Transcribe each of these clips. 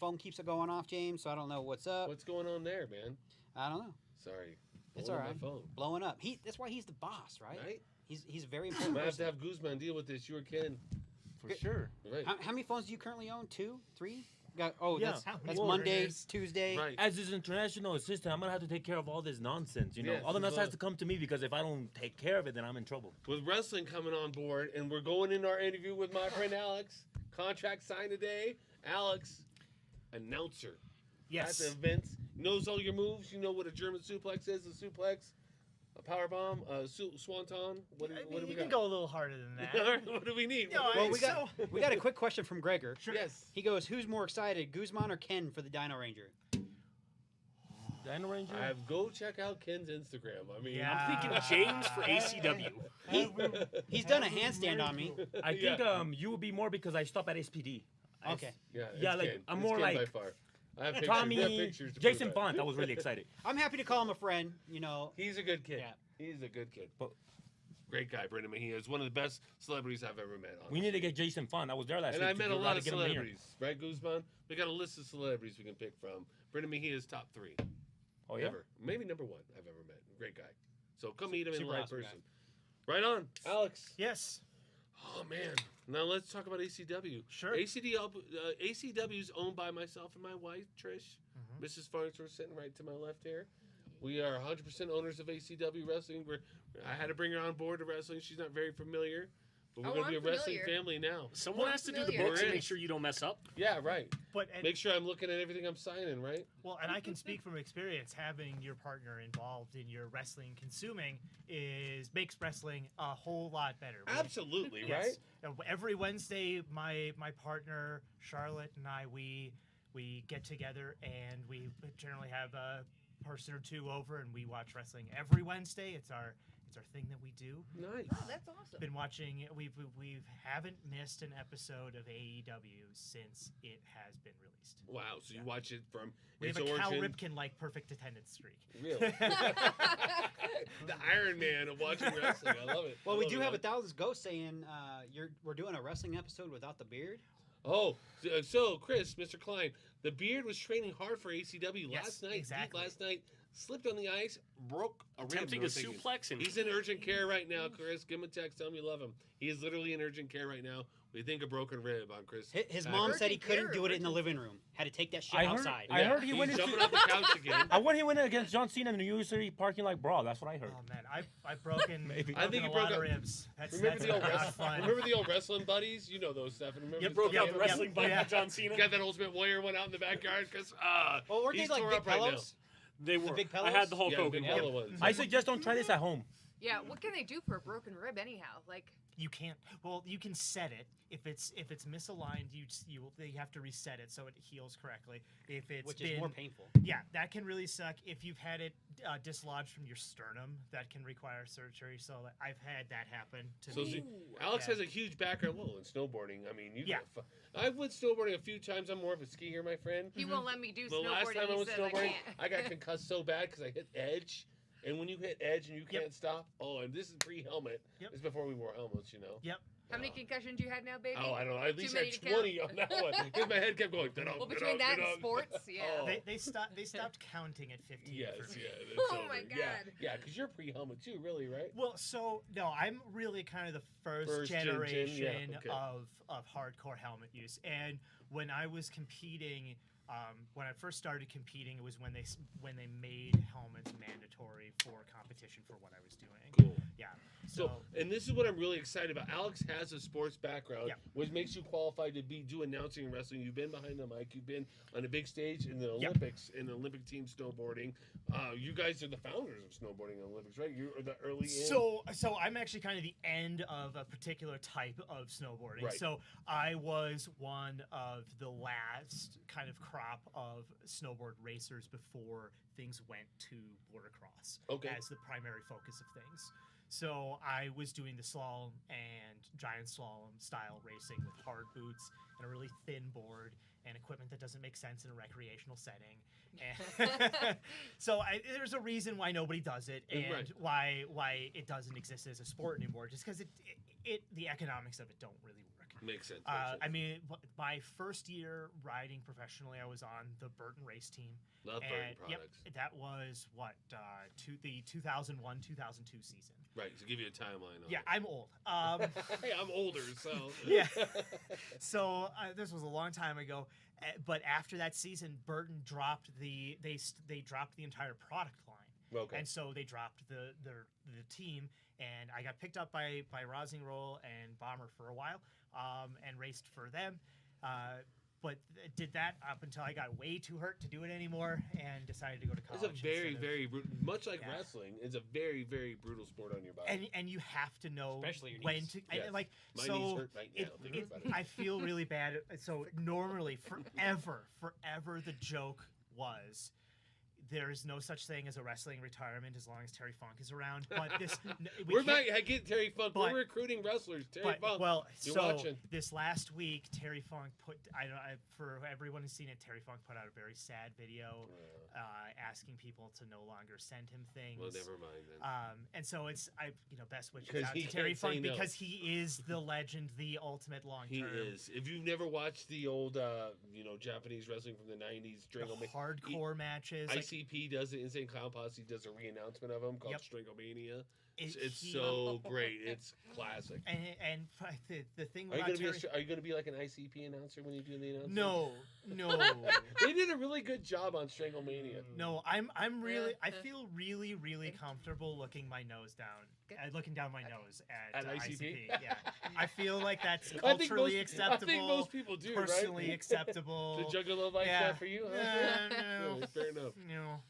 phone keeps going off, James, so I don't know what's up. What's going on there, man? I don't know. Sorry. It's all right. My phone. Blowing up. That's why he's the boss, right? Right? He's a very important Might have to person. have Guzman deal with this. You or Ken. For sure. Right. How many phones do you currently own? 2, 3? Yeah. That's More. Monday, Tuesday. Right. As his international assistant, I'm gonna have to take care of all this nonsense. You know, Yes, all the as nonsense well. has to come to me because if I don't take care of it, then I'm in trouble. With wrestling coming on board, and we're going into our interview with my friend Alex. Contract signed today. Alex, announcer. Yes. At the events. Knows all your moves. You know what a German suplex is, a suplex, a power bomb, a swanton. What do we you got? can go a little harder than that. What do we need? No, Well, we got a quick question from Gregor. Yes. He goes, "Who's more excited, Guzman or Ken for the Dino Ranger?" Dino Ranger. Go check out Ken's Instagram. I mean, Yeah. I'm thinking James for ACW. He's done a handstand on me. I think Yeah. you would be more because I stop at SPD. Okay. Yeah, Yeah, it's like, Ken. I'm It's more Ken like by far. I have pictures. Tommy, I have pictures to Jason prove that. Font. I was really excited. I'm happy to call him a friend. You know, He's a good kid. Yeah. He's a good kid. But- Great guy, Brendan Mejia. Is one of the best celebrities I've ever met. We need to get Jason Font. I was there last And week. I to met a figure out lot to of get him here. celebrities, right, Guzman? We got a list of celebrities we can pick from. Brendan Mejia's top 3 Oh yeah. ever. Maybe number 1 I've ever met. Great guy. So come meet him in Super live awesome person. Right on, Alex. Yes. Oh man. Now let's talk about ACW. Sure. ACW is owned by myself and my wife Trish. Mrs. Farnsworth sitting right to my left here. We are 100% owners of ACW Wrestling. I had to bring her on board to wrestling. She's not very familiar, but we're going to be a wrestling family now. Someone has to do the familiar. books and We're in. make sure you don't mess up. Yeah, right. But Make sure I'm looking at everything I'm signing, right? well, and I can speak from experience. Having your partner involved in your wrestling consuming makes wrestling a whole lot better. Absolutely, Yes. right? Every Wednesday, my partner Charlotte and I we get together and we generally have a person or two over and we watch wrestling every Wednesday. It's our thing that we do. Nice. Oh, that's awesome. Been watching. We haven't missed an episode of AEW since it has been released. Wow, so you watch it from We its have a Cal origin. Ripken like perfect attendance streak. Really? The Iron Man of watching wrestling. I love it. well, I we love do it. have a thousand ghosts saying we're doing a wrestling episode without the beard. Oh, so Chris, Mr. Klein, the beard was training hard for ACW Yes, last night. exactly. Last night, slipped on the ice, broke a rib. Attempting we a were thinking. suplex and He's in urgent care right now, Chris. Give him a text. Tell him you love him. He is literally in urgent care right now. We think a broken rib on Chris. His mom said he Urgent couldn't care, do it in the urgent- living room. Had to take that shit I heard- outside. I heard he He's went into- jumping off the couch again. I when he went against John Cena in the New York City parking like brawl. That's what I heard. Oh man, I've broken. Maybe. I think a he broke lot of up- ribs. That's Remember the old not wrestling? fun. Remember the old wrestling buddies? You know those stuff. And remember Yep, the broke stuff out they the had? wrestling buddy Yeah. with John Cena. Got that Ultimate Warrior one out in the backyard because well, weren't he's they like tore big up right now. pillows? They were. big I had pillows? the Hulk Yeah, Hogan big one. yellow ones. I suggest don't try this at home. Yeah, what can they do for a broken rib anyhow? Like, You can't. Well, you can set it. If it's misaligned, you have to reset it so it heals correctly. If it's Which been, is more painful. yeah, that can really suck. If you've had it dislodged from your sternum, that can require surgery. So I've had that happen to So me. see, Alex Yeah. has a huge background. Well, in snowboarding. I mean, Yeah. I've went snowboarding a few times. I'm more of a skier, my friend. he won't let me do The snowboarding. last time I he went says snowboarding, can't. I got concussed so bad because I hit edge. And when you hit edge and you Yep. can't stop, oh, and this is pre-helmet. Yep. This is before we wore helmets, you know. Yep. How many concussions you had now, baby? Oh, I don't know. I at least many had to count? 20 on that one because my head kept going. Well, between that and sports, yeah. Oh. They stopped counting at 15. Yes, for me. yeah. That's Oh over. my Yeah, God. yeah, because you're pre-helmet too, really, right? Well, so no, I'm really kind of the first First gen, generation yeah, okay. of hardcore helmet use. And when I was competing, when I first started competing, it was when they made helmets mandatory for competition for what I was doing. Cool. Yeah. So, and this is what I'm really excited about. Alex has a sports background, Yeah. which makes you qualified to do announcing and wrestling. You've been behind the mic. You've been on a big stage in the Yep. Olympics, in the Olympic team snowboarding. You guys are the founders of snowboarding in the Olympics, right? You're the early in. So I'm actually kind of the end of a particular type of snowboarding. Right. So I was one of the last kind of crop of snowboard racers before things went to bordercross Okay. as the primary focus of things. So I was doing the slalom and giant slalom style racing with hard boots and a really thin board and equipment that doesn't make sense in a recreational setting. And so there's a reason why nobody does it and Right. why it doesn't exist as a sport anymore. Just because the economics of it don't really work. Makes sense. I mean, my first year riding professionally, I was on the Burton race team. Love Burton And products. that was the 2001, 2002 season. Right, to give you a timeline on Yeah, it. I'm old. Hey, I'm older, so. Yeah. So this was a long time ago, but after that season, Burton dropped they dropped the entire product line. Okay. And so they dropped the team, and I got picked up by Rising Roll and Bomber for a while, and raced for them. But did that up until I got way too hurt to do it anymore, and decided to go to college. It's a very, instead of- very much like Yeah. wrestling. It's a very, very brutal sport on your body. and you have to know Especially your when knees. to Yes. and like My so knees hurt right now. it, thinking about it. I feel really bad. So normally, forever, the joke was there is no such thing as a wrestling retirement as long as Terry Funk is around. But this We're can't- not get Terry Funk. but- We're recruiting wrestlers. Terry Funk. well, you're so watching. this last week, Terry Funk for everyone who's seen it, Terry Funk put out a very sad video asking people to no longer send him things. Well, never mind then. And so it's best wishes 'Cause out he to Terry can't say Funk no. because he is the legend, the ultimate long He term. is. If you've never watched the old, Japanese wrestling from the '90s, The Stranglemania, hardcore matches. Like, ICP does it. Insane Clown Posse does a re-announcement of him called Yep. Stranglemania. it- It's he- so great. It's classic. and the thing Are you about gonna Terry. Are you gonna be like an ICP announcer when you do the announcement? No, They did a really good job on Stranglemania. no. I'm really. I Yeah. feel really comfortable looking my nose down, Good. looking down my nose at, At ICP? Yeah, I feel like that's I think culturally most- acceptable. I think most people do, personally right? acceptable. The Juggalo like Yeah. that for you? Huh? No. Yeah, fair enough. No,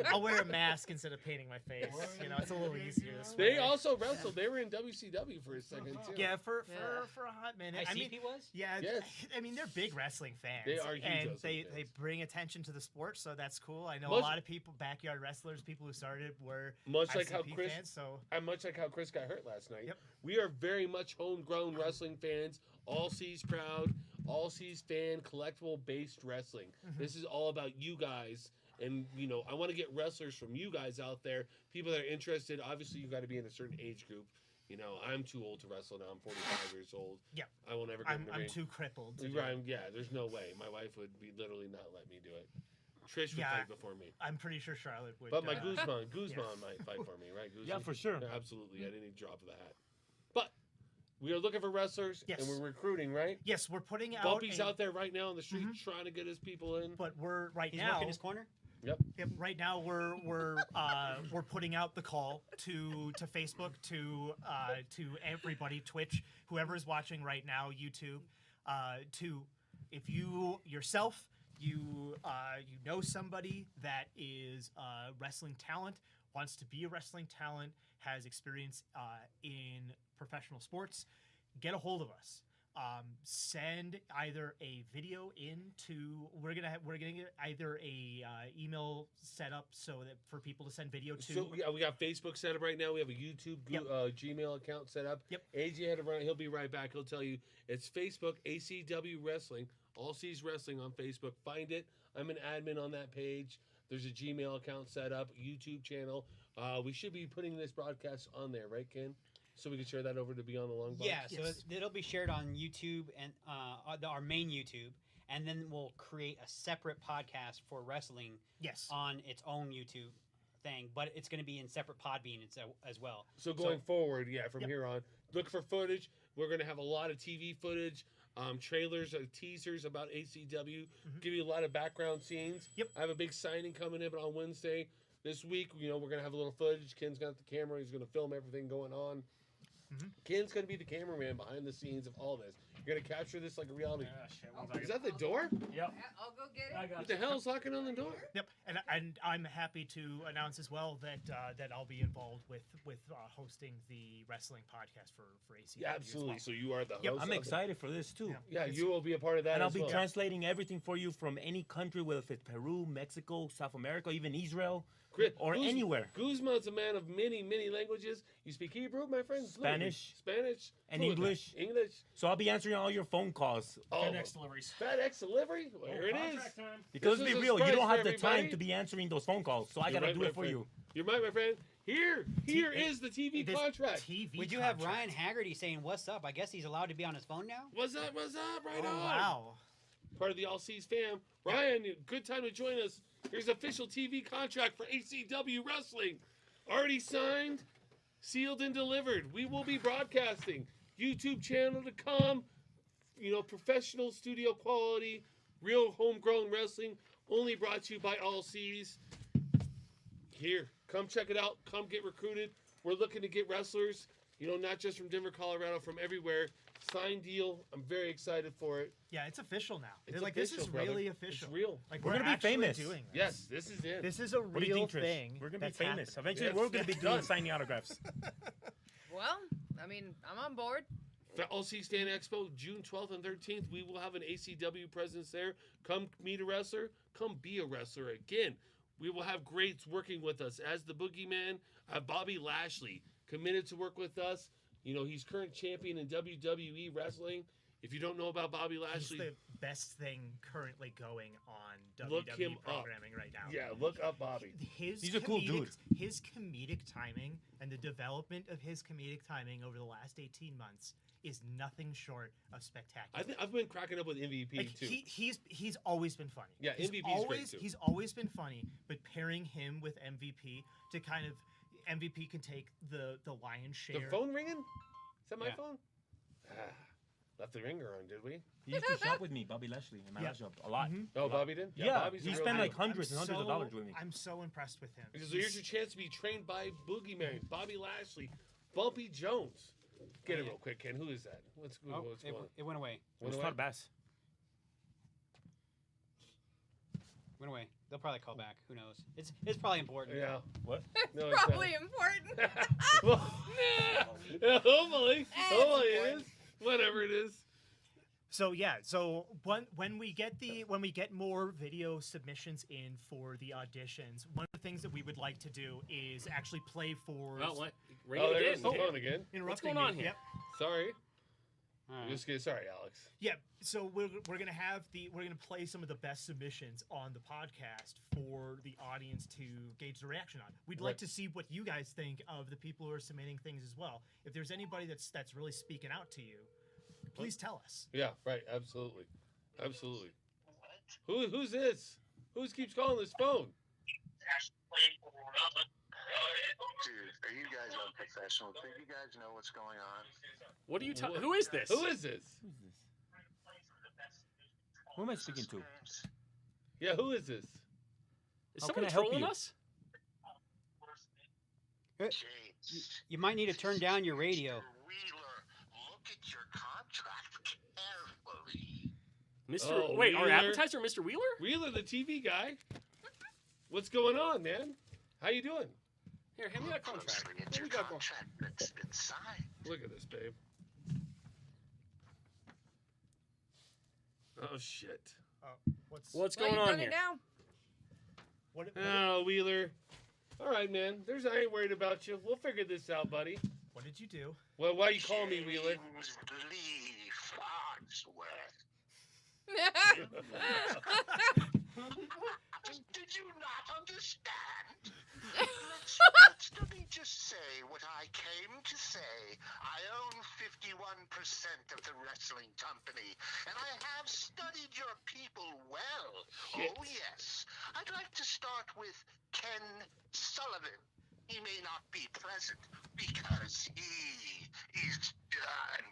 I'll wear a mask instead of painting my face. It's a little easier this They way. also wrestled. They were in WCW for a second too. Yeah, for Yeah. a hot minute. I mean, ICP was? yeah, Yes. I mean they're big wrestling fans. They are huge and wrestling they fans. bring attention to the sport, so that's cool. I know Most- a lot of people, backyard wrestlers, people who started were Much like how ICP Chris, fans. So much like how Chris got hurt last night. Yep. We are very much homegrown wrestling fans. All C's proud, all C's fan, collectible based wrestling. Mm-hmm. This is all about you guys. And, I want to get wrestlers from you guys out there, people that are interested. Obviously, you got to be in a certain age group. I'm too old to wrestle now. I'm 45 years old. Yeah. I will never get in I'm the ring. too crippled. To do Right, it. yeah, there's no way. My wife would be literally not let me do it. Trish would Yeah. fight before me. I'm pretty sure Charlotte would. But my uh, Guzman might fight for me, right? Guzman? Yeah, for sure. Yeah, absolutely. I didn't even drop of the hat. But we are looking for wrestlers, Yes. and we're recruiting, right? Yes, we're putting out. Bumpy's a- out there right now on the street Mhm. trying to get his people in. But we're right He's now. working his corner. Yep, right now we're putting out the call to Facebook to everybody, Twitch, whoever is watching right now, YouTube, to if you yourself you know somebody that is a wrestling talent, wants to be a wrestling talent, has experience in professional sports, get a hold of us. Send either a video into we're gonna get either a email set up so that for people to send video to. So yeah, we got Facebook set up right now. We have a YouTube Yep. Gmail account set up. Yep. AJ had to run. He'll be right back. He'll tell you it's Facebook ACW Wrestling. All C's Wrestling on Facebook. Find it. I'm an admin on that page. There's a Gmail account set up. YouTube channel. We should be putting this broadcast on there, right, Ken? So we can share that over to Beyond the Long Box. Yeah, so Yes. it'll be shared on YouTube and our main YouTube, and then we'll create a separate podcast for wrestling Yes. on its own YouTube thing, but it's going to be in separate Podbean as well. So going forward, from Yep. here on, look for footage. We're going to have a lot of TV footage, trailers, teasers about ACW, give you a lot of background scenes. Yep. I have a big signing coming in on Wednesday. This week, we're going to have a little footage. Ken's got the camera. He's going to film everything going on. Ken's going to be the cameraman behind the scenes of all this. You're going to capture this like a reality. Is that the door? Yep. Yeah, I'll go get it. What the hell is locking on the door? Yep, and I'm happy to announce as well that I'll be involved with hosting the wrestling podcast for ACW. Yeah, as absolutely. well. So you are the Yep. host. I'm of it. excited for this too. Yeah. Yeah, you will be a part of that And I'll as be well. translating everything for you from any country, whether it's Peru, Mexico, South America, even Israel, Chris, or anywhere. Guzman's a man of many, many languages. You speak Hebrew, my friend? Fluently. Spanish. Spanish. And Fluently. English. English. So I'll be answering all your phone calls. Oh, FedEx deliveries. FedEx delivery? Well, here it is. Contract time. Because This let's be is a real, you surprise don't for have the time everybody. to be answering those phone calls. So I You're gotta right, do my it for friend. you. You're right, my friend. Here is the TV This contract. TV We do have contract. Ryan Haggerty saying, "What's up?" I guess he's allowed to be on his phone now. What's up? What's up? Right Oh, on. wow. Part of the All C's fam. Ryan, good time to join us. Here's official TV contract for ACW Wrestling. Already signed, sealed, and delivered. We will be broadcasting. YouTube channel to come. You know, professional studio quality, real homegrown wrestling. Only brought to you by All C's. Here, come check it out. Come get recruited. We're looking to get wrestlers, you know, not just from Denver, Colorado, from everywhere. Signed deal. I'm very excited for it. Yeah, it's official now. It's like official, this is brother. really official. It's real. Like We're gonna be actually famous. doing this. Yes, this is it. This is a What do you real think, Trish? thing. We're gonna be that's famous. happening. Eventually, Yes. we're gonna be doing Done. signing autographs. Well, I mean, I'm on board. The All-C Stand Expo, June 12th and 13th. We will have an ACW presence there. Come meet a wrestler. Come be a wrestler again. We will have greats working with us. As the Boogeyman, Bobby Lashley, committed to work with us. You know, he's current champion in WWE Wrestling. If you don't know about Bobby He's Lashley, the best thing currently going on Look WWE him up. programming right now. yeah, look up Bobby. He's a cool dude. His comedic timing and the development of his comedic timing over the last 18 months is nothing short of spectacular. I think I've been cracking up with MVP like too. he's always been funny. Yeah, he's MVP 's great, always too. he's always been funny, but pairing him with MVP to kind of MVP can take the lion's share. The phone ringing? Is that my Yeah. phone? Left the ringer on, did we? He used to shop with me, Bobby Lashley, in my Yeah. last job a lot. Mhm. Oh, Bobby did? Yeah, Bobby's a he real spent deal. like hundreds and hundreds of dollars with me. I'm so impressed with him. So here's your chance to be trained by Boogeyman, Bobby Lashley, Bumpy Jones. Get it real quick, Ken. Who is that? What's going on? It went away. It was Todd Bass. Went away. They'll probably call back. Who knows? It's probably important. Yeah. What? No, it's Probably important. well, yeah, hopefully it is. Whatever it is. So yeah, so when we get more video submissions in for the auditions, one of the things that we would like to do is actually play for. Well, what? Ring Oh, it there again. goes the phone again. Interrupting going on me. here? Yep. Sorry. All right. Just kidding. Sorry, Alex. Yeah, so we're gonna play some of the best submissions on the podcast for the audience to gauge the reaction on. We'd like Right. to see what you guys think of the people who are submitting things as well. If there's anybody that's really speaking out to you, please tell us. Yeah, right. Absolutely. Absolutely. Who's this? Who keeps calling this phone? Dude, are you guys unprofessional? Think you guys know what's going on? What are you talking? Who is this? Who is this? Who's this? Who am I speaking to? Yeah, who is this? Is How someone can I help trolling you? us? James. You might need to turn down your radio. Mr. Wheeler, look at your contract carefully. Mr. Oh, Wait, our Wheeler. appetizer, Mr. Wheeler? Wheeler, the TV guy. What's going on, man? How you doing? Here, hand me that contract. Closely at What your we got going? contract that's been signed. Look at this, babe. Oh shit. What's What's Well, going you on turned here? it down. what, Oh, Wheeler. All right, man. I ain't worried about you. We'll figure this out, buddy. what did you do? Well, why you call me, Wheeler? James Lee Farnsworth. Did you not understand? Let me just say what I came to say. I own 51% of the wrestling company, and I have studied your people well. Shit. Oh, yes. I'd like to start with Ken Sullivan. He may not be present because he is done.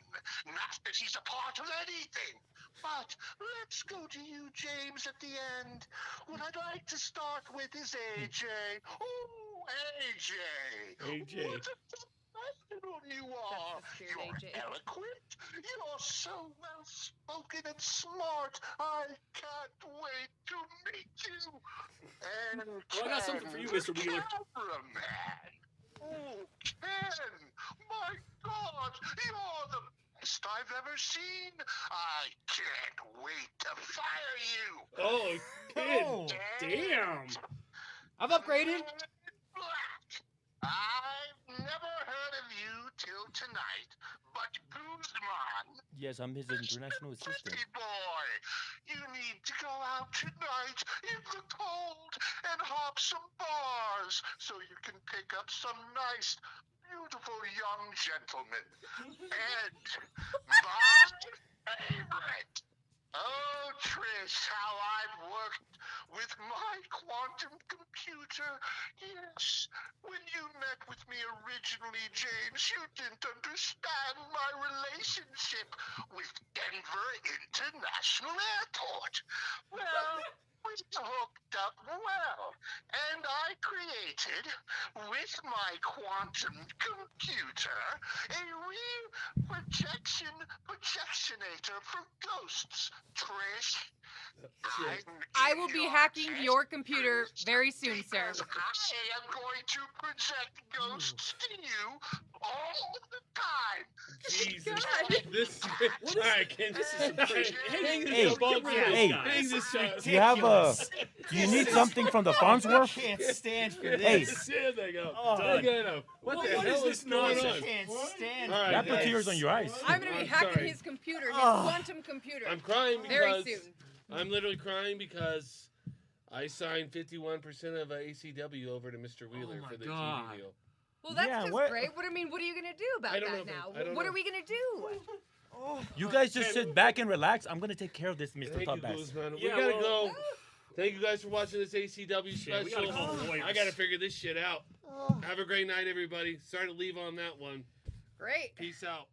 Not that he's a part of anything. But let's go to you, James, at the end. What I'd like to start with is AJ. Oh, AJ. AJ. What a professional you are. That's true, You're AJ. eloquent. You're so well-spoken and smart. I can't wait to meet you. And Well, I got something for you, Ken, Mr. Wheeler. the cameraman. Oh, Ken, my God, you're the best I've ever seen. I can't wait to fire you. Oh, kid. Oh, Damn. I've upgraded. Black. I've never heard of you till tonight, but Guzman, Yes, I'm his international assistant. pretty boy, you need to go out tonight in the cold and hop some bars. cars so you can pick up some nice, beautiful young gentlemen. And my favorite. Oh, Trish, how I've worked with my quantum computer. Yes, when you met with me originally, James, you didn't understand my relationship with Denver International Airport. Well, we hooked up well, and I created, with my quantum computer, a real projectionator for ghosts. Trish, I will be hacking your computer very soon, sir. because I am going to project ghosts to you all the time. Jesus. God. This. All right, Ken. This is some crazy. Hang Hey, this up on hey, hang this up. Do you have a? Do you need something from the Farnsworth? Can't stand for Hey. this. There they go. Oh. There they go. What the What hell is this going nonsense? on? Can't stand All for right, That put guys. tears on your eyes. I'm gonna be I'm hacking sorry. his computer, his Oh. quantum computer, I'm crying very because soon. I'm literally crying because I signed 51% of ACW over to Mr. Wheeler my for the God. TV deal. Well, that's Yeah, just what- great. What are you gonna do about I don't that know, now? I don't What know. are we gonna do? You guys just sit back and relax. I'm gonna take care of this, Mr. Thank you, Topaz. Guzman. We Yeah, gotta well- go. Thank you guys for watching this ACW Shit, we special. gotta call the lawyers. I gotta figure this shit out. Have a great night, everybody. Sorry to leave on that one. Great. Peace out.